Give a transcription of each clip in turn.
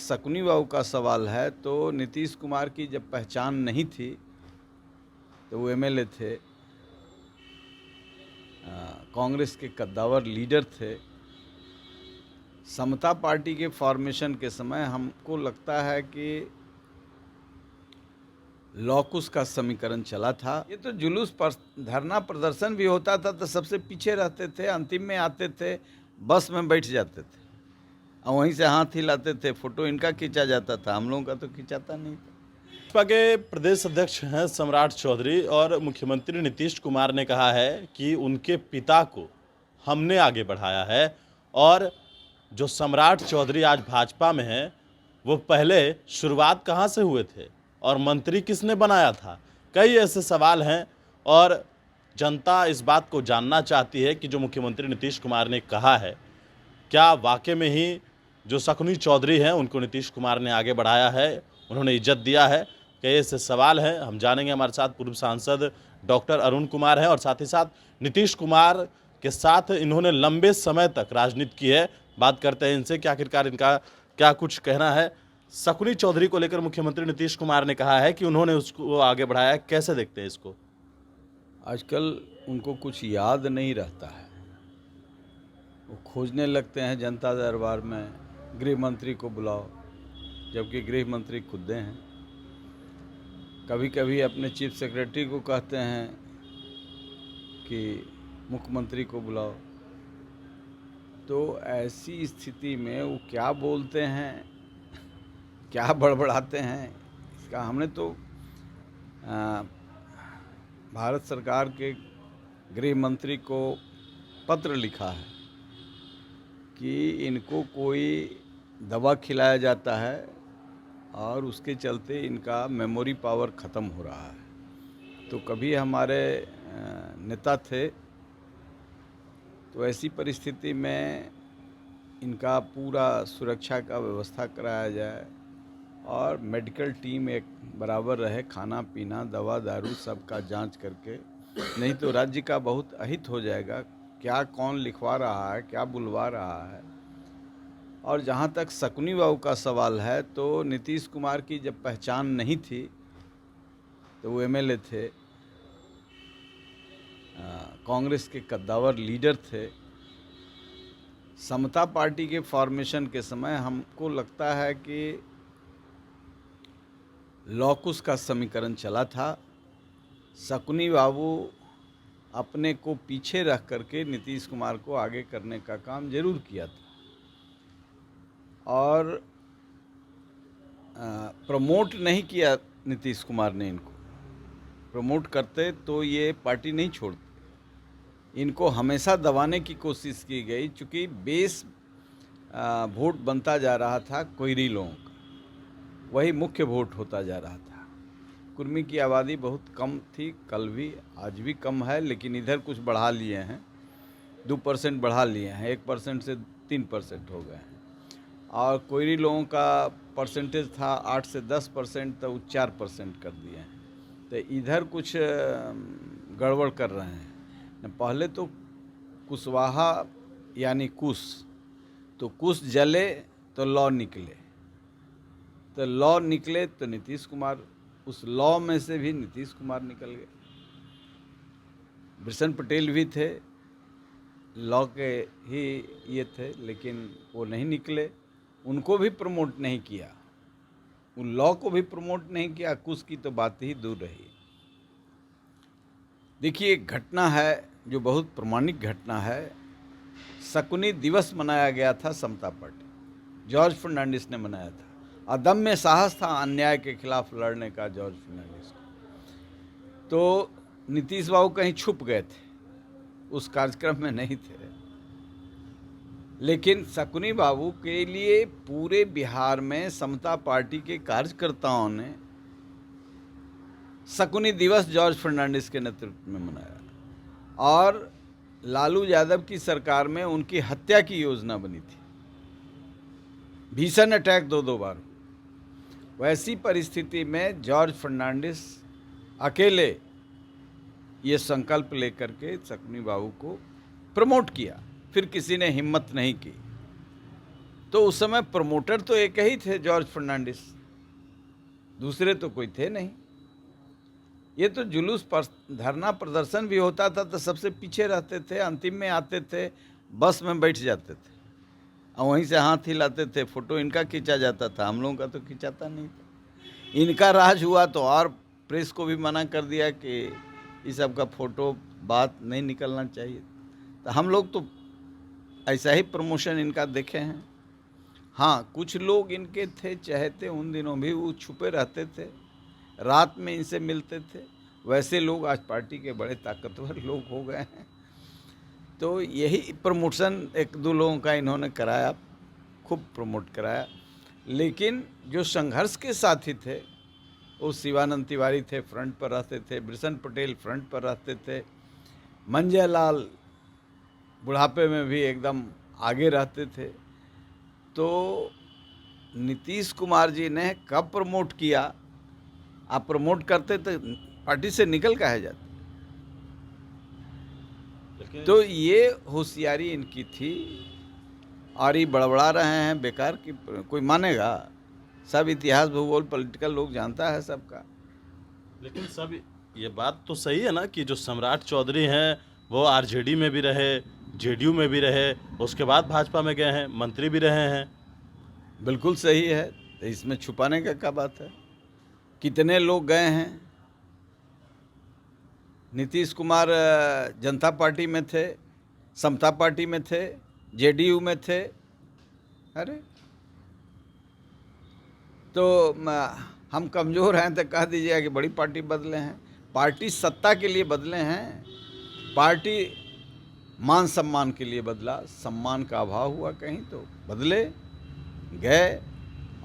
शकुनी बाबू का सवाल है तो नीतीश कुमार की जब पहचान नहीं थी तो वो एमएलए थे, कांग्रेस के कद्दावर लीडर थे। समता पार्टी के फॉर्मेशन के समय हमको लगता है कि लॉकुस का समीकरण चला था। ये तो जुलूस पर धरना प्रदर्शन भी होता था तो सबसे पीछे रहते थे, अंतिम में आते थे, बस में बैठ जाते थे और वहीं से हाथ हिलाते थे, फोटो इनका खींचा जाता था, हम लोगों का तो खींचाता नहीं था। भाजपा के प्रदेश अध्यक्ष हैं सम्राट चौधरी और मुख्यमंत्री नीतीश कुमार ने कहा है कि उनके पिता को हमने आगे बढ़ाया है और जो सम्राट चौधरी आज भाजपा में हैं वो पहले शुरुआत कहाँ से हुए थे और मंत्री किसने बनाया था। कई ऐसे सवाल हैं और जनता इस बात को जानना चाहती है कि जो मुख्यमंत्री नीतीश कुमार ने कहा है क्या वाकई में ही जो शकुनी चौधरी हैं उनको नीतीश कुमार ने आगे बढ़ाया है, उन्होंने इज्जत दिया है। कई ऐसे सवाल हैं, हम जानेंगे। हमारे साथ पूर्व सांसद डॉक्टर अरुण कुमार हैं और साथ ही साथ नीतीश कुमार के साथ इन्होंने लंबे समय तक राजनीति की है। बात करते हैं इनसे कि आखिरकार इनका क्या कुछ कहना है। शकुनी चौधरी को लेकर मुख्यमंत्री नीतीश कुमार ने कहा है कि उन्होंने उसको आगे बढ़ाया, कैसे देखते हैं इसको? आजकल उनको कुछ याद नहीं रहता है, वो खोजने लगते हैं जनता दरबार में गृह मंत्री को बुलाओ, जबकि गृह मंत्री खुद हैं। कभी कभी अपने चीफ सेक्रेटरी को कहते हैं कि मुख्यमंत्री को बुलाओ। तो ऐसी स्थिति में वो क्या बोलते हैं, क्या बड़बड़ाते हैं, इसका हमने तो भारत सरकार के गृह मंत्री को पत्र लिखा है कि इनको कोई दवा खिलाया जाता है और उसके चलते इनका मेमोरी पावर ख़त्म हो रहा है। तो कभी हमारे नेता थे, तो ऐसी परिस्थिति में इनका पूरा सुरक्षा का व्यवस्था कराया जाए और मेडिकल टीम एक बराबर रहे, खाना पीना दवा दारू सबका जांच करके, नहीं तो राज्य का बहुत अहित हो जाएगा। क्या कौन लिखवा रहा है, क्या बुलवा रहा है। और जहाँ तक शकुनी बाबू का सवाल है तो नीतीश कुमार की जब पहचान नहीं थी तो वो एमएलए थे, कांग्रेस के कद्दावर लीडर थे। समता पार्टी के फॉर्मेशन के समय हमको लगता है कि लॉकुस का समीकरण चला था। शकुनी बाबू अपने को पीछे रख करके नीतीश कुमार को आगे करने का काम जरूर किया था और प्रमोट नहीं किया नीतीश कुमार ने। इनको प्रमोट करते तो ये पार्टी नहीं छोड़ते। इनको हमेशा दबाने की कोशिश की गई, चूँकि बेस वोट बनता जा रहा था कोयरी लोगों का, वही मुख्य वोट होता जा रहा था। कुर्मी की आबादी बहुत कम थी, कल भी आज भी कम है, लेकिन इधर कुछ बढ़ा लिए हैं, 2% बढ़ा लिए हैं, 1% से 3% हो गए हैं। और कोयरी लोगों का परसेंटेज था 8 से 10%, तो 4% कर दिए हैं। तो इधर कुछ गड़बड़ कर रहे हैं। पहले तो कुशवाहा यानी कुश, तो कुश जले तो लौ निकले, तो लौ निकले तो नीतीश कुमार, उस लौ में से भी नीतीश कुमार निकल गए। बिशन पटेल भी थे, लॉ के ही ये थे, लेकिन वो नहीं निकले, उनको भी प्रमोट नहीं किया, उन लॉ को भी प्रमोट नहीं किया। कुछ की तो बात ही दूर रही। देखिए, एक घटना है जो बहुत प्रमाणिक घटना है। शकुनी दिवस मनाया गया था समता पार्टी, जॉर्ज फर्नांडिस ने मनाया था। अदम्य साहस था अन्याय के खिलाफ लड़ने का जॉर्ज फर्नांडिस को। तो नीतीश बाबू कहीं छुप गए थे, उस कार्यक्रम में नहीं थे। लेकिन शकुनी बाबू के लिए पूरे बिहार में समता पार्टी के कार्यकर्ताओं ने शकुनी दिवस जॉर्ज फर्नांडिस के नेतृत्व में मनाया और लालू यादव की सरकार में उनकी हत्या की योजना बनी थी। भीषण अटैक 2 बार। वैसी परिस्थिति में जॉर्ज फर्नांडिस अकेले ये संकल्प लेकर के शकुनी बाबू को प्रमोट किया, फिर किसी ने हिम्मत नहीं की। तो उस समय प्रमोटर तो एक ही थे, जॉर्ज फर्नांडिस, दूसरे तो कोई थे नहीं। ये तो जुलूस पर धरना प्रदर्शन भी होता था तो सबसे पीछे रहते थे, अंतिम में आते थे, बस में बैठ जाते थे और वहीं से हाथ हिलाते थे, फोटो इनका खींचा जाता था, हम लोगों का तो खींचाता नहीं था। इनका राज हुआ तो और प्रेस को भी मना कर दिया कि इस सब का फोटो बात नहीं निकलना चाहिए। तो हम लोग तो ऐसा ही प्रमोशन इनका देखे हैं। हाँ, कुछ लोग इनके थे चहेते, उन दिनों भी वो छुपे रहते थे, रात में इनसे मिलते थे। वैसे लोग आज पार्टी के बड़े ताकतवर लोग हो गए हैं। तो यही प्रमोशन एक दो लोगों का इन्होंने कराया, खूब प्रमोट कराया। लेकिन जो संघर्ष के साथी थे वो शिवानंद तिवारी थे, फ्रंट पर रहते थे, बिरसन पटेल फ्रंट पर रहते थे, मंजय लाल बुढ़ापे में भी एकदम आगे रहते थे। तो नीतीश कुमार जी ने कब प्रमोट किया? आप प्रमोट करते तो पार्टी से निकल काहे जाते? तो ये होशियारी इनकी थी और ये बड़बड़ा रहे हैं बेकार की, कोई मानेगा? सब इतिहास भूगोल पॉलिटिकल लोग जानता है सबका। लेकिन सब ये बात तो सही है ना कि जो सम्राट चौधरी हैं वो आरजेडी में भी रहे, जेडीयू में भी रहे, उसके बाद भाजपा में गए हैं, मंत्री भी रहे हैं। बिल्कुल सही है, तो इसमें छुपाने का क्या बात है? कितने लोग गए हैं? नीतीश कुमार जनता पार्टी में थे, समता पार्टी में थे, जेडीयू में थे। अरे तो हम कमज़ोर हैं तो कह दीजिएगा कि बड़ी पार्टी बदले हैं। पार्टी सत्ता के लिए बदले हैं, पार्टी मान सम्मान के लिए बदला। सम्मान का अभाव हुआ कहीं तो बदले गए।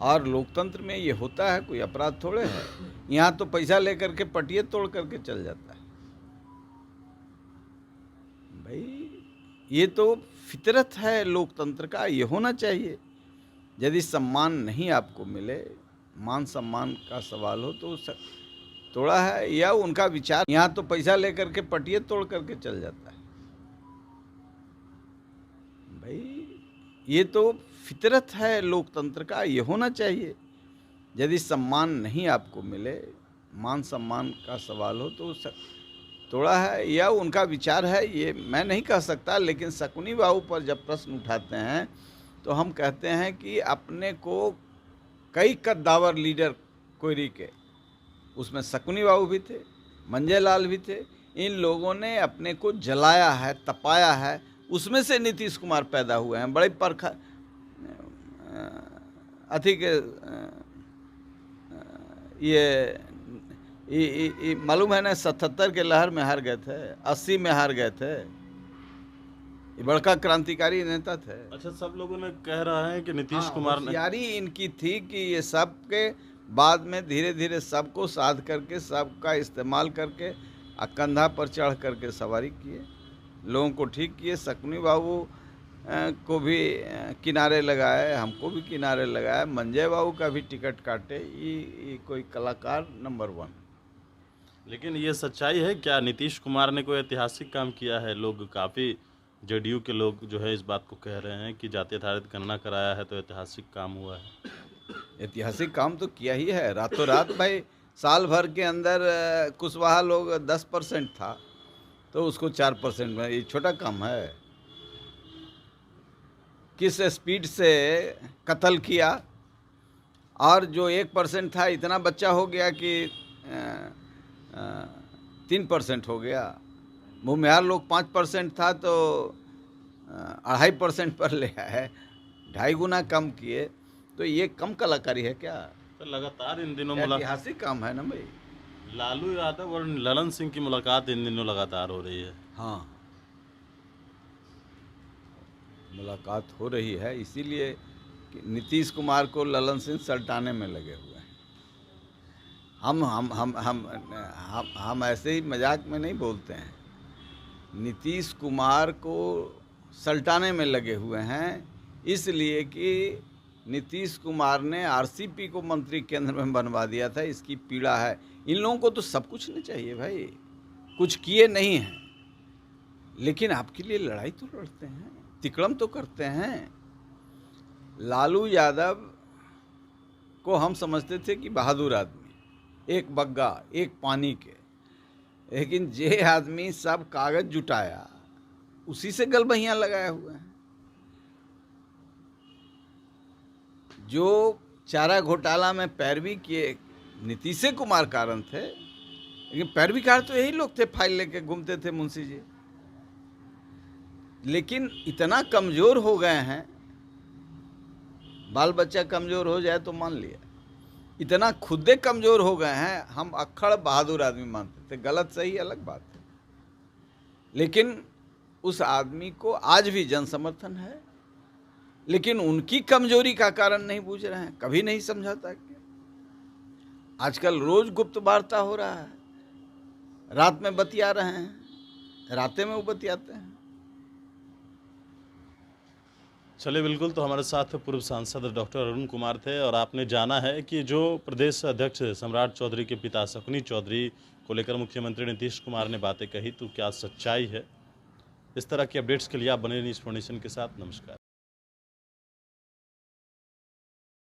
और लोकतंत्र में ये होता है, कोई अपराध थोड़े है। यहाँ तो पैसा लेकर के पटिए तोड़ करके चल जाता है भाई। ये तो फितरत है लोकतंत्र का, ये होना चाहिए। यदि सम्मान नहीं आपको मिले, मान सम्मान का सवाल हो तो तोड़ा है या उनका विचार। यहाँ तो पैसा लेकर के पटिए तोड़ करके चल जाता है भाई। ये तो फितरत है लोकतंत्र का, ये होना चाहिए। यदि सम्मान नहीं आपको मिले, मान सम्मान का सवाल हो तो तोड़ा है या उनका विचार है, ये मैं नहीं कह सकता। लेकिन शकुनी बाबू पर जब प्रश्न उठाते हैं तो हम कहते हैं कि अपने को कई कद्दावर लीडर कोयरी के, उसमें शकुनी बाबू भी थे, मंजय लाल भी थे, इन लोगों ने अपने को जलाया है, तपाया है। उसमें से नीतीश कुमार पैदा हुए हैं। बड़े अधिक ये मालूम है ना, 77 के लहर में हार गए थे, 80 में हार गए थे। ये बड़का क्रांतिकारी नेता थे। अच्छा, सब लोगों ने कह रहा है कि नीतीश कुमार ने होशियारी इनकी थी कि ये सब के बाद में धीरे धीरे सबको साध करके, सबका इस्तेमाल करके कंधा पर चढ़ करके सवारी किए, लोगों को ठीक किए। शकुनी बाबू को भी किनारे लगाए, हमको भी किनारे लगाए, मंजय बाबू का भी टिकट काटे। ये कोई कलाकार नंबर 1। लेकिन ये सच्चाई है क्या, नीतीश कुमार ने कोई ऐतिहासिक काम किया है? लोग काफ़ी जेडीयू के लोग जो है इस बात को कह रहे हैं कि जाति आधारित गणना कराया है तो ऐतिहासिक काम हुआ है। ऐतिहासिक काम तो किया ही है, रातों रात भाई। साल भर के अंदर कुशवाहा लोग 10% था तो उसको 4% में, ये छोटा काम है। किस स्पीड से कत्ल किया, और जो 1% था इतना बच्चा हो गया कि 3% हो गया। भूमिहार लोग 5% था तो 2.5% पर ले आए, 2.5 गुना कम किए। तो ये कम कलाकारी है क्या? तो लगातार इन दिनों ऐतिहासिक काम है ना भाई। लालू यादव और ललन सिंह की मुलाकात इन दिनों लगातार हो रही है। हाँ, मुलाकात हो रही है, इसीलिए कि नीतीश कुमार को ललन सिंह सल्टाने में लगे हुए हैं। हम ऐसे ही मजाक में नहीं बोलते हैं। नीतीश कुमार को सल्टाने में लगे हुए हैं, इसलिए कि नीतीश कुमार ने आरसीपी को मंत्री केंद्र में बनवा दिया था। इसकी पीड़ा है। इन लोगों को तो सब कुछ नहीं चाहिए भाई, कुछ किए नहीं हैं, लेकिन आपके लिए लड़ाई तो लड़ते हैं, तिकड़म तो करते हैं। लालू यादव को हम समझते थे कि बहादुर आदमी, एक बग्गा एक पानी के, लेकिन जे आदमी सब कागज जुटाया उसी से गलबहियां लगाए हुए हैं। जो चारा घोटाला में पैरवी किए नीतीश कुमार कारण थे, लेकिन पैरवीकार तो यही लोग थे, फाइल लेके घूमते थे मुंशी जी। लेकिन इतना कमजोर हो गए हैं, बाल बच्चा कमजोर हो जाए तो मान लिया, इतना खुदे कमजोर हो गए हैं। हम अक्खड़ बहादुर आदमी मानते थे, गलत सही अलग बात है, लेकिन उस आदमी को आज भी जन समर्थन है, लेकिन उनकी कमजोरी का कारण नहीं बूझ रहे हैं, कभी नहीं समझाता। कि आजकल रोज गुप्त वार्ता हो रहा है, रात में बतिया रहे हैं, रातें में वो बतियाते हैं। चलिए, बिल्कुल। तो हमारे साथ पूर्व सांसद डॉक्टर अरुण कुमार थे और आपने जाना है कि जो प्रदेश अध्यक्ष सम्राट चौधरी के पिता शकुनी चौधरी को लेकर मुख्यमंत्री नीतीश कुमार ने बातें कही, तो क्या सच्चाई है? इस तरह की अपडेट्स के लिए आप बने रहिए न्यूज़ फाउंडेशन के साथ। नमस्कार।